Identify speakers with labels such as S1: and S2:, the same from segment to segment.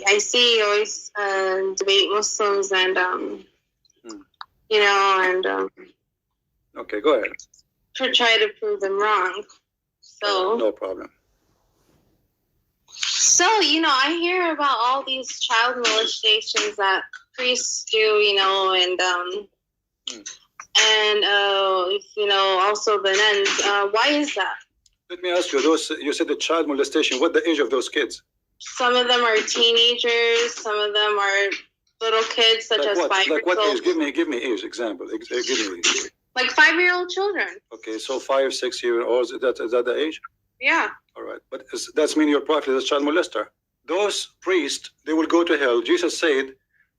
S1: I see you always debate Muslims and you know, and
S2: okay, go ahead.
S1: to try to prove them wrong. So
S2: no problem.
S1: So, you know, I hear about all these child molestations that priests do, you know, and you know, also the nuns. Why is that?
S2: Let me ask you, you said the child molestation, what the age of those kids?
S1: Some of them are teenagers, some of them are little kids, such as 5
S2: Like what age? Give me age example. Give me age.
S1: Like 5-year-old children.
S2: Okay, so 5, 6 year olds, is that the age?
S1: Yeah.
S2: All right, but that's mean your prophet is a child molester. Those priests, they will go to hell. Jesus said,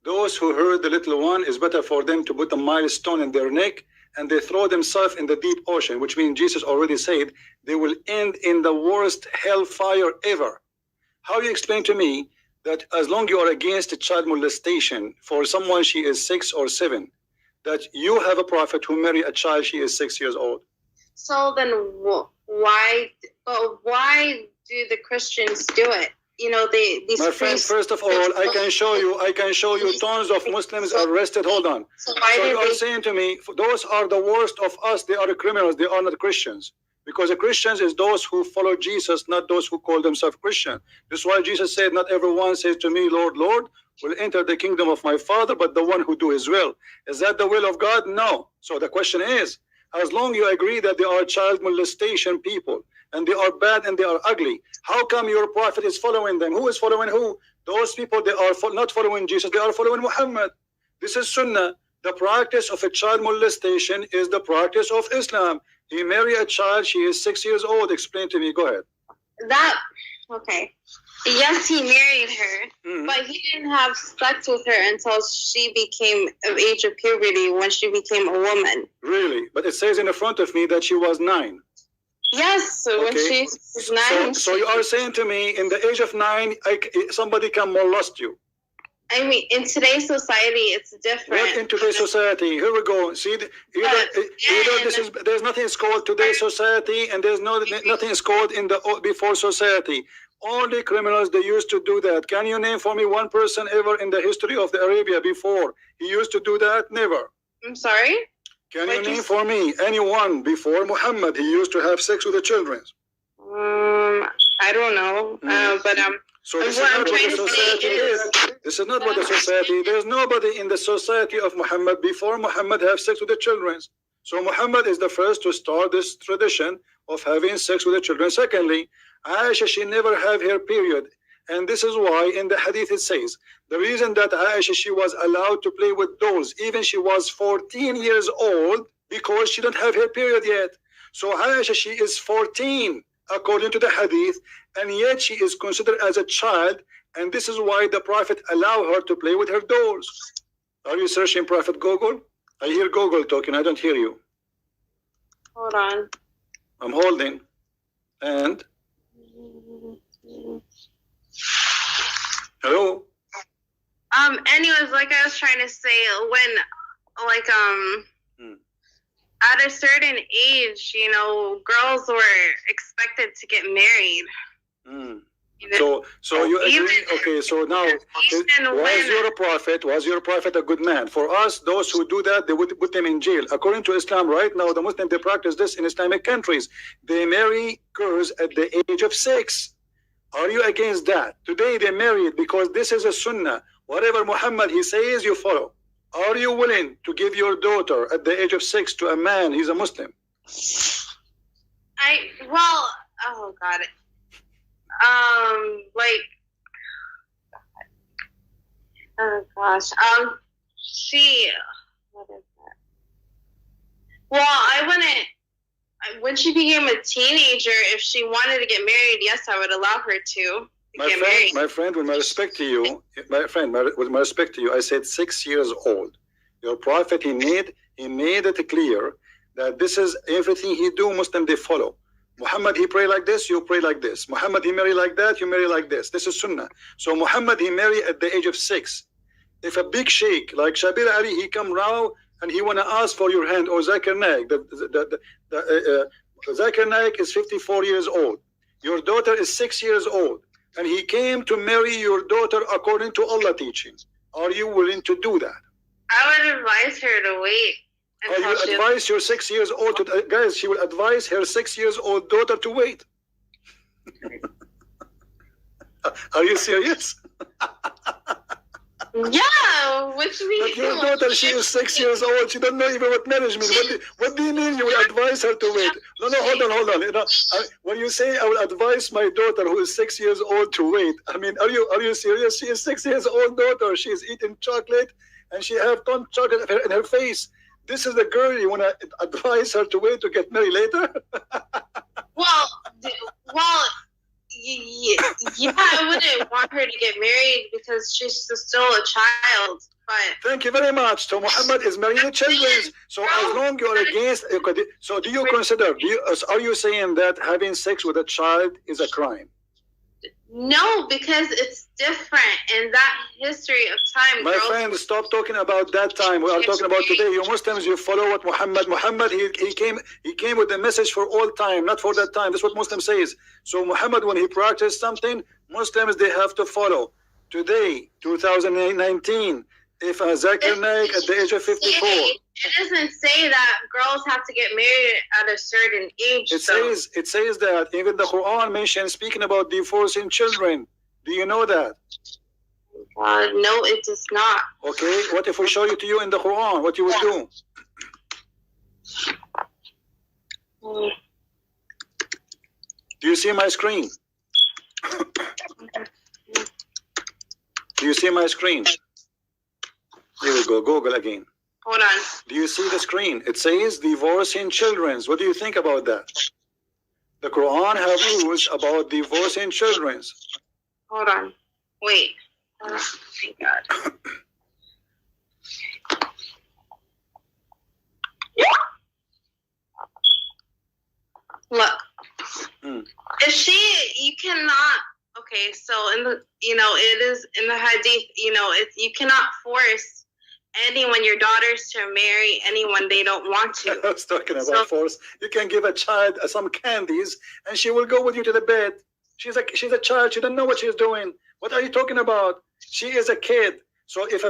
S2: those who hurt the little one, is better for them to put a milestone in their neck and they throw themselves in the deep ocean, which means Jesus already said they will end in the worst hellfire ever. How do you explain to me that as long you are against child molestation for someone she is 6 or 7, that you have a prophet who married a child she is 6 years old?
S1: So then why do the Christians do it? You know, these
S2: my friend, first of all, I can show you tons of Muslims arrested. Hold on. So you are saying to me, those are the worst of us, they are criminals, they are not Christians. Because the Christians is those who follow Jesus, not those who call themselves Christian. This is why Jesus said, not everyone says to me, Lord, Lord, will enter the kingdom of my Father, but the one who do his will. Is that the will of God? No. So the question is, as long you agree that they are child molestation people, and they are bad and they are ugly, how come your prophet is following them? Who is following who? Those people, they are not following Jesus, they are following Muhammad. This is Sunnah. The practice of a child molestation is the practice of Islam. He married a child, she is 6 years old. Explain to me, go ahead.
S1: Okay. Yes, he married her, but he didn't have sex with her until she became of age of puberty, when she became a woman.
S2: Really? But it says in the front of me that she was 9.
S1: Yes, so when she was 9.
S2: So you are saying to me, in the age of 9, somebody can molest you?
S1: I mean, in today's society, it's different.
S2: What in today's society? Here we go. See, there's nothing is called today's society, and there's nothing is called in the before society. Only criminals, they used to do that. Can you name for me one person ever in the history of the Arabia before he used to do that? Never.
S1: I'm sorry?
S2: Can you name for me anyone before Muhammad he used to have sex with the children?
S1: I don't know.
S2: So this is not what the society is. This is not what the society. There's nobody in the society of Muhammad before Muhammad have sex with the children. So Muhammad is the first to start this tradition of having sex with the children. Secondly, Aisha, she never have her period. And this is why in the hadith it says, the reason that Aisha, she was allowed to play with dolls, even she was 14 years old, because she didn't have her period yet. So Aisha, she is 14, according to the hadith, and yet she is considered as a child, and this is why the Prophet allowed her to play with her dolls. Are you searching Prophet Google? I hear Google talking, I don't hear you.
S1: Hold on.
S2: I'm holding. And? Hello?
S1: Anyways, like I was trying to say, when, like, at a certain age, you know, girls were expected to get married.
S2: So you agree? Okay, so now, was your prophet a good man? For us, those who do that, they would put them in jail. According to Islam, right now, the Muslims, they practice this in Islamic countries. They marry girls at the age of 6. Are you against that? Today they marry it because this is a sunnah. Whatever Muhammad he says, you follow. Are you willing to give your daughter at the age of 6 to a man? He's a Muslim.
S1: Oh God. Oh gosh. What is that? Well, I wouldn't. When she became a teenager, if she wanted to get married, yes, I would allow her to get married.
S2: My friend, with my respect to you, with my respect to you, I said 6 years old. Your prophet, he made it clear that this is everything he do, Muslim, they follow. Muhammad, he pray like this, you pray like this. Muhammad, he marry like that, you marry like this. This is sunnah. So Muhammad, he marry at the age of 6. If a big sheikh like Shabir Ali, he come round and he want to ask for your hand, or Zakir Naik, Zakir Naik is 54 years old. Your daughter is 6 years old. and he came to marry your daughter according to Allah teaching. Are you willing to do that?
S1: I would advise her to wait.
S2: Or you advise your 6 years old to, guys, she will advise her 6 years old daughter to wait. Are you serious?
S1: Yeah, which means
S2: but your daughter, she is 6 years old. She doesn't know even what marriage means. What do you mean you will advise her to wait? No, hold on. You know, when you say I will advise my daughter who is 6 years old to wait, I mean, are you serious? She is 6 years old daughter. She is eating chocolate, and she have ton chocolate in her face. This is the girl you want to advise her to wait to get married later?
S1: well, yeah, I wouldn't want her to get married because she's still a child. But
S2: thank you very much. So Muhammad is marrying the children. So as long you're against, so do you consider? Are you saying that having sex with a child is a crime?
S1: No, because it's different in that history of time.
S2: My friend, stop talking about that time. We are talking about today. You Muslims, you follow what Muhammad, he came with the message for all time, not for that time. That's what Muslim says. So Muhammad, when he practiced something, Muslims, they have to follow. Today, 2019, if a Zakir Naik at the age of 54.
S1: It doesn't say that girls have to get married at a certain age.
S2: It says that even the Quran mentions speaking about divorcing children. Do you know that?
S1: No, it does not.
S2: Okay, what if we show it to you in the Quran? What you would do? Do you see my screen? Do you see my screen? Here we go, Google again.
S1: Hold on.
S2: Do you see the screen? It says divorcing children. What do you think about that? The Quran have rules about divorcing children.
S1: Hold on. Wait. Oh my God. Look. Is she, you cannot, okay, so in the, it is in the hadith, you cannot force anyone, your daughters, to marry anyone they don't want to.
S2: I was talking about force. You can give a child some candies and she will go with you to the bed. She's a child. She doesn't know what she's doing. What are you talking about? She is a kid. So if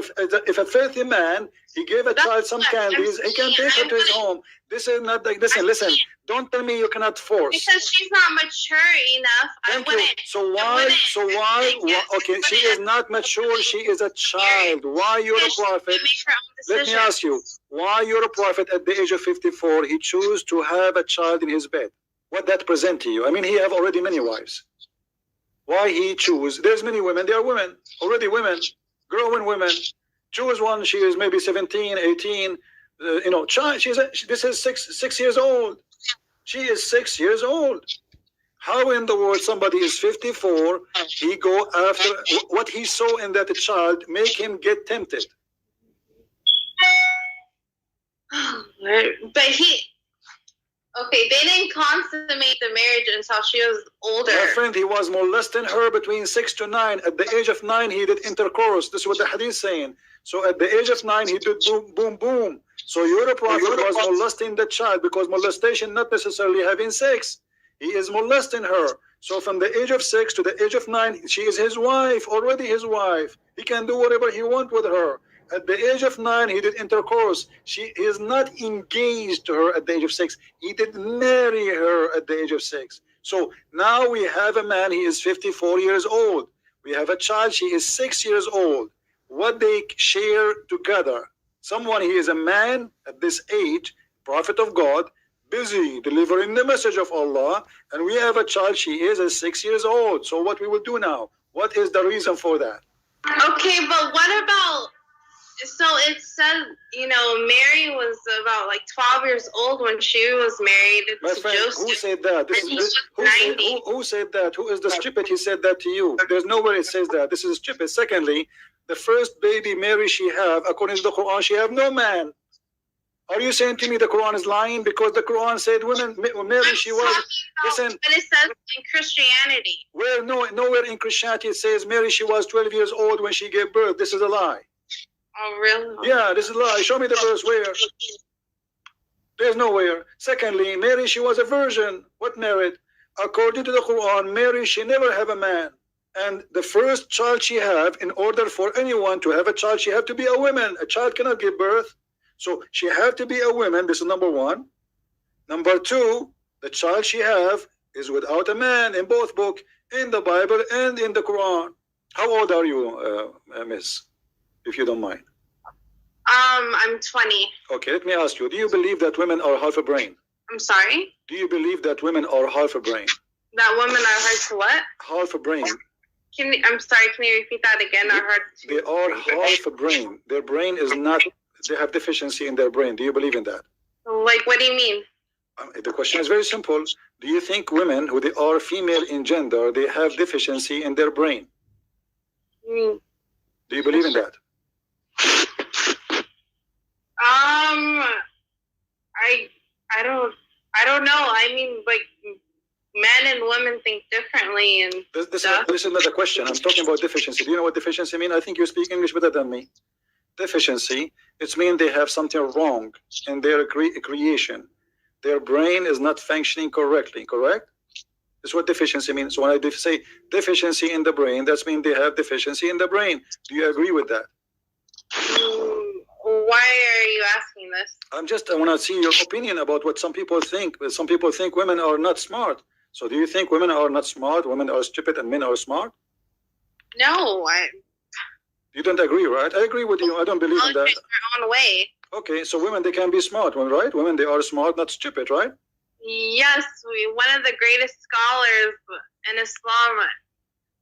S2: a filthy man, he gave a child some candies, he can take her to his home. This is not like, listen, don't tell me you cannot force.
S1: Because she's not mature enough.
S2: Thank you. So why, okay, she is not mature, she is a child. Why you're a prophet? Let me ask you, why you're a prophet at the age of 54, he chose to have a child in his bed? What that present to you? I mean, he have already many wives. Why he choose? There's many women, they are women, already women. Growing women, choose one. She is maybe 17, 18. Child. This is six years old. She is 6 years old. How in the world somebody is 54? He go after what he saw in that child, make him get tempted.
S1: But okay, they didn't consummate the marriage until she was older.
S2: My friend, he was molesting her between 6 to 9. At the age of 9, he did intercourse. This is what the hadith is saying. So at the age of 9, he did boom, boom, boom. So your prophet was molesting the child, because molestation not necessarily having sex. He is molesting her. So from the age of 6 to the age of 9, she is his wife, already his wife. He can do whatever he wants with her. At the age of 9, he did intercourse. He is not engaged to her at the age of 6. He did marry her at the age of 6. So now we have a man, he is 54 years old. We have a child, she is 6 years old. What they share together. Someone, he is a man at this age, prophet of God, busy delivering the message of Allah. And we have a child, she is 6 years old. So what we will do now? What is the reason for that?
S1: Okay, but what about... So it said, Mary was about like 12 years old when she was married to Joseph.
S2: Who said that? Who said that? Who is the stupid? He said that to you. There's nowhere it says that. This is stupid. Secondly, the first baby Mary she have, according to the Quran, she have no man. Are you saying to me the Quran is lying? Because the Quran said Mary, she was... Listen.
S1: But it says in Christianity.
S2: Nowhere in Christianity it says Mary, she was 12 years old when she gave birth. This is a lie.
S1: Oh, really?
S2: Yeah, this is a lie. Show me the verse where. There's nowhere. Secondly, Mary, she was a virgin. What married? According to the Quran, Mary, she never have a man. And the first child she have, in order for anyone to have a child, she have to be a woman. A child cannot give birth. So she have to be a woman. This is number one. Number two, the child she have is without a man in both book, in the Bible and in the Quran. How old are you, miss, if you don't mind?
S1: I'm 20.
S2: Okay, let me ask you, do you believe that women are half a brain?
S1: I'm sorry?
S2: Do you believe that women are half a brain?
S1: That women are hard to what?
S2: Half a brain.
S1: I'm sorry, can you repeat that again?
S2: They are half a brain. Their brain is not, they have deficiency in their brain. Do you believe in that?
S1: Like, what do you mean?
S2: The question is very simple. Do you think women who they are female in gender, they have deficiency in their brain?
S1: Mm.
S2: Do you believe in that?
S1: I don't know. I mean, like, men and women think differently, and
S2: this is not a question. I'm talking about deficiency. Do you know what deficiency means? I think you speak English better than me. Deficiency, it means they have something wrong in their creation. Their brain is not functioning correctly, correct? That's what deficiency means. So when I say deficiency in the brain, that means they have deficiency in the brain. Do you agree with that?
S1: Why are you asking this?
S2: I want to see your opinion about what some people think. Some people think women are not smart. So do you think women are not smart, women are stupid, and men are smart?
S1: No,
S2: You don't agree, right? I agree with you. I don't believe in that.
S1: Their own way.
S2: Okay, so women, they can be smart, right? Women, they are smart, not stupid, right?
S1: Yes, one of the greatest scholars in Islam,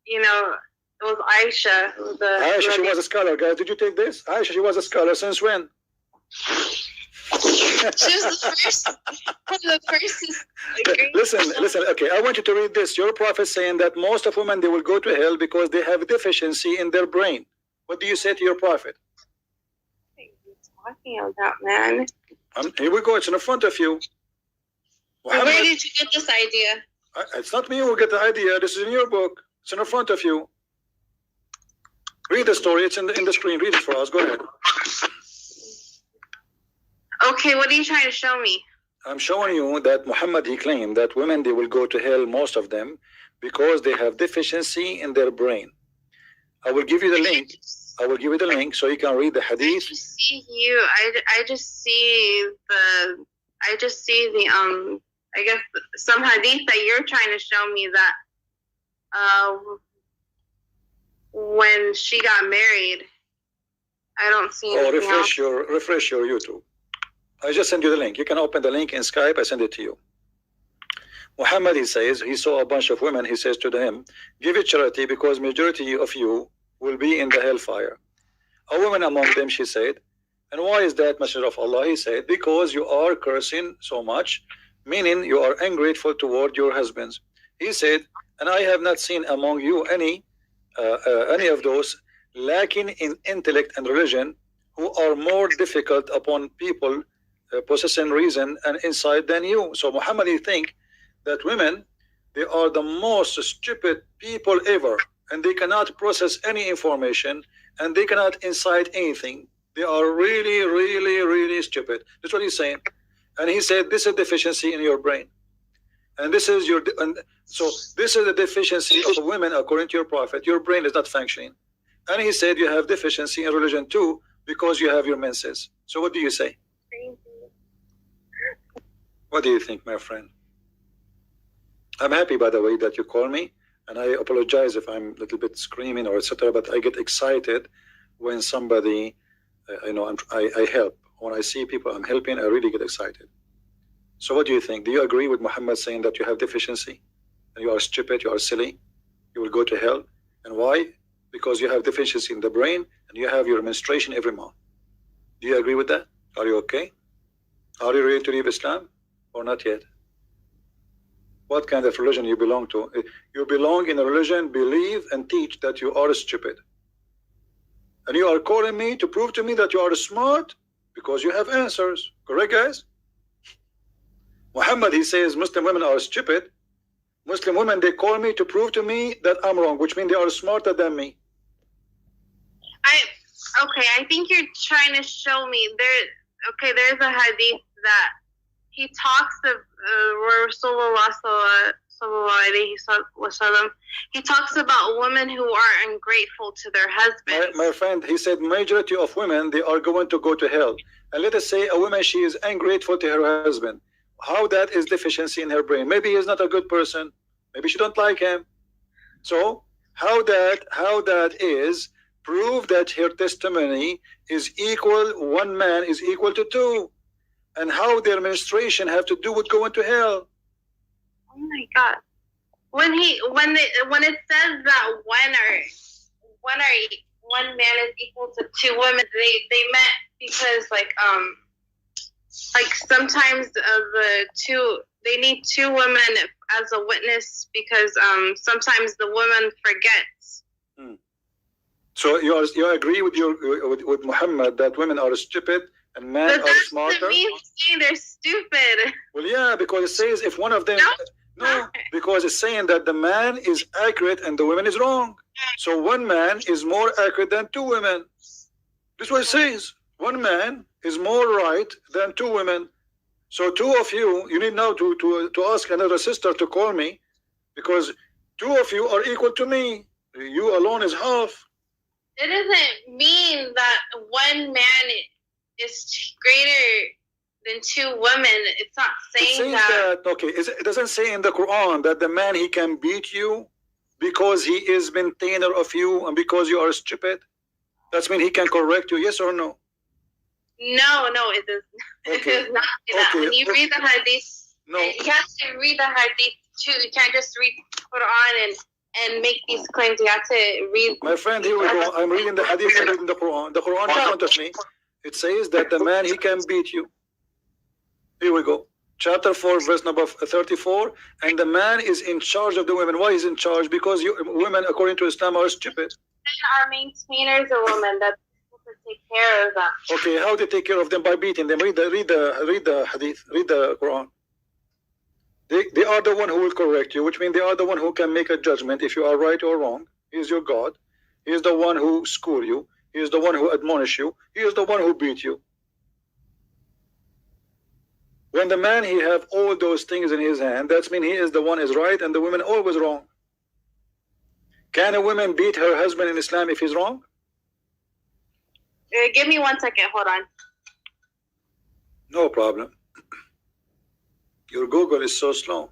S1: you know, it was Aisha.
S2: Aisha, she was a scholar, guys. Did you take this? Aisha, she was a scholar since when?
S1: She was the first.
S2: Listen. Okay, I want you to read this. Your prophet saying that most of women, they will go to hell because they have a deficiency in their brain. What do you say to your prophet?
S1: What are you talking about, man?
S2: Here we go. It's in front of you.
S1: Where did you get this idea?
S2: It's not me who get the idea. This is in your book. It's in front of you. Read the story. It's in the screen. Read it for us. Go ahead.
S1: Okay, what are you trying to show me?
S2: I'm showing you that Muhammad, he claimed that women, they will go to hell, most of them, because they have deficiency in their brain. I will give you the link. I will give you the link so you can read the hadith.
S1: I just see the I guess some hadith that you're trying to show me that when she got married, I don't see anything else.
S2: Refresh your YouTube. I just sent you the link. You can open the link in Skype. I send it to you. Muhammad, he says, he saw a bunch of women. He says to them, give it charity because majority of you will be in the hellfire. A woman among them, she said. And why is that, Messenger of Allah? He said, because you are cursing so much, meaning you are ungrateful toward your husbands. He said, and I have not seen among you any of those lacking in intellect and religion who are more difficult upon people possessing reason and insight than you. So Muhammad, you think that women, they are the most stupid people ever, and they cannot process any information, and they cannot incite anything. They are really, really, really stupid. That's what he's saying. And he said, this is a deficiency in your brain. And this is this is the deficiency of women according to your prophet. Your brain is not functioning. And he said you have deficiency in religion too because you have your menses. So what do you say? What do you think, my friend? I'm happy, by the way, that you call me, and I apologize if I'm a little bit screaming or etc. But I get excited when somebody, I help. When I see people I'm helping, I really get excited. So what do you think? Do you agree with Muhammad saying that you have deficiency, and you are stupid, you are silly, you will go to hell? And why? Because you have deficiency in the brain, and you have your menstruation every month. Do you agree with that? Are you okay? Are you ready to leave Islam? Or not yet? What kind of religion you belong to? You belong in a religion, believe and teach that you are stupid. And you are calling me to prove to me that you are smart because you have answers. Correct, guys? Muhammad, he says Muslim women are stupid. Muslim women, they call me to prove to me that I'm wrong, which means they are smarter than me.
S1: I think you're trying to show me there's a hadith that he talks of Rasulullah he talks about women who are ungrateful to their husbands.
S2: My friend, he said majority of women, they are going to go to hell. And let us say a woman, she is ungrateful to her husband. How that is deficiency in her brain? Maybe he's not a good person. Maybe she don't like him. So how that is prove that her testimony is equal, one man is equal to two. And how their menstruation have to do with going to hell.
S1: Oh my God. When it says that one man is equal to two women, they meant because like sometimes they need two women as a witness because sometimes the woman forgets.
S2: So you agree with Muhammad that women are stupid and men are smarter?
S1: But that doesn't mean saying they're stupid.
S2: Well, yeah, because it says if one of them... No, because it's saying that the man is accurate and the woman is wrong. So one man is more accurate than two women. This is what it says. One man is more right than two women. So two of you, you need now to ask another sister to call me, because two of you are equal to me. You alone is half.
S1: It doesn't mean that one man is greater than two women. It's not saying that.
S2: Okay, it doesn't say in the Quran that the man, he can beat you because he is maintainer of you and because you are stupid. That means he can correct you, yes or no?
S1: No, it does. Okay. It does not say that. When you read the hadith, you have to read the hadith too. You can't just read Quran and make these claims. You have to read.
S2: My friend, here we go. I'm reading the hadith and reading the Quran. The Quran in front of me. It says that the man, he can beat you. Here we go. Chapter 4, verse number 34. And the man is in charge of the women. Why is in charge? Because women, according to Islam, are stupid.
S1: Men are maintainers of women. That's supposed to take care of them.
S2: Okay, how they take care of them? By beating them. Read the hadith. Read the Quran. They are the one who will correct you, which means they are the one who can make a judgment if you are right or wrong. He is your God. He is the one who school you. He is the one who admonish you. He is the one who beat you. When the man, he have all those things in his hand, that means he is the one is right and the woman always wrong. Can a woman beat her husband in Islam if he's wrong?
S1: Give me 1 second. Hold on.
S2: No problem. Your Google is so slow.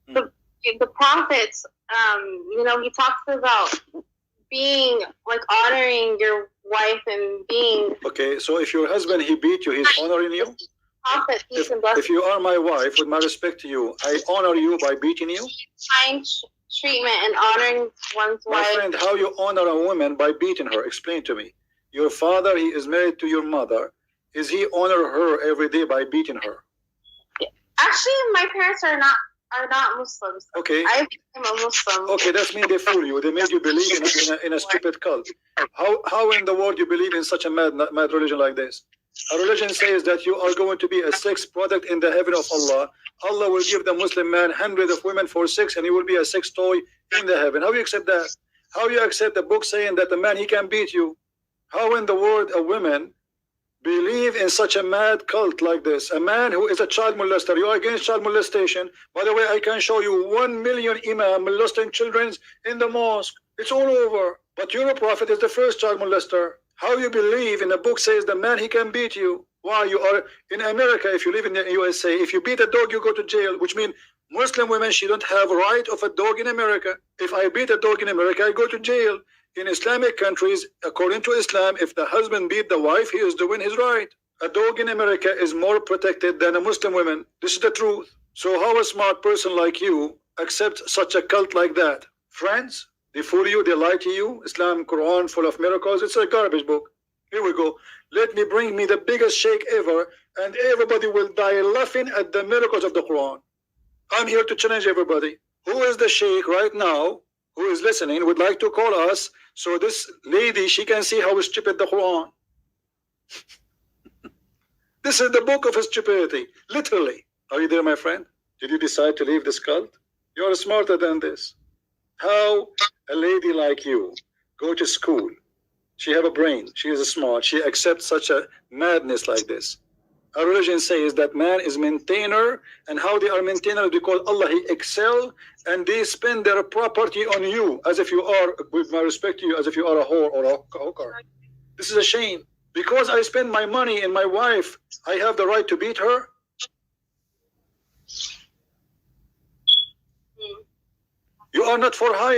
S1: Look, the prophets, he talks about being like honoring your wife and being...
S2: Okay, so if your husband, he beat you, he's honoring you? If you are my wife, with my respect to you, I honor you by beating you?
S1: Kind treatment and honoring one's wife.
S2: My friend, how you honor a woman by beating her? Explain to me. Your father, he is married to your mother. Is he honor her every day by beating her?
S1: Actually, my parents are not Muslims.
S2: Okay.
S1: I became a Muslim.
S2: Okay, that means they fool you. They made you believe in a stupid cult. How in the world you believe in such a mad religion like this? A religion says that you are going to be a sex product in the heaven of Allah. Allah will give the Muslim man hundreds of women for sex, and he will be a sex toy in the heaven. How do you accept that? How you accept the book saying that the man, he can beat you? How in the world a woman believe in such a mad cult like this? A man who is a child molester. You are against child molestation. By the way, I can show you 1 million imam molesting children in the mosque. It's all over. But your prophet is the first child molester. How you believe in a book says the man, he can beat you? Why? You are in America. If you live in the USA, if you beat a dog, you go to jail, which means Muslim women, she don't have right of a dog in America. If I beat a dog in America, I go to jail. In Islamic countries, according to Islam, if the husband beat the wife, he is doing his right. A dog in America is more protected than a Muslim woman. This is the truth. So how a smart person like you accepts such a cult like that? Friends, they fool you, they lie to you. Islam, Quran, full of miracles. It's a garbage book. Here we go. Let me bring me the biggest sheikh ever, and everybody will die laughing at the miracles of the Quran. I'm here to challenge everybody. Who is the sheikh right now who is listening would like to call us so this lady, she can see how stupid the Quran. This is the book of stupidity, literally. Are you there, my friend? Did you decide to leave this cult? You're smarter than this. How a lady like you go to school, she have a brain, she is smart, she accepts such a madness like this. Our religion says that man is maintainer, and how they are maintainer because Allah He excel, and they spend their property on you as if you are, with my respect to you, as if you are a whore or a hooker. This is a shame. Because I spend my money in my wife, I have the right to beat her. You are not for hire.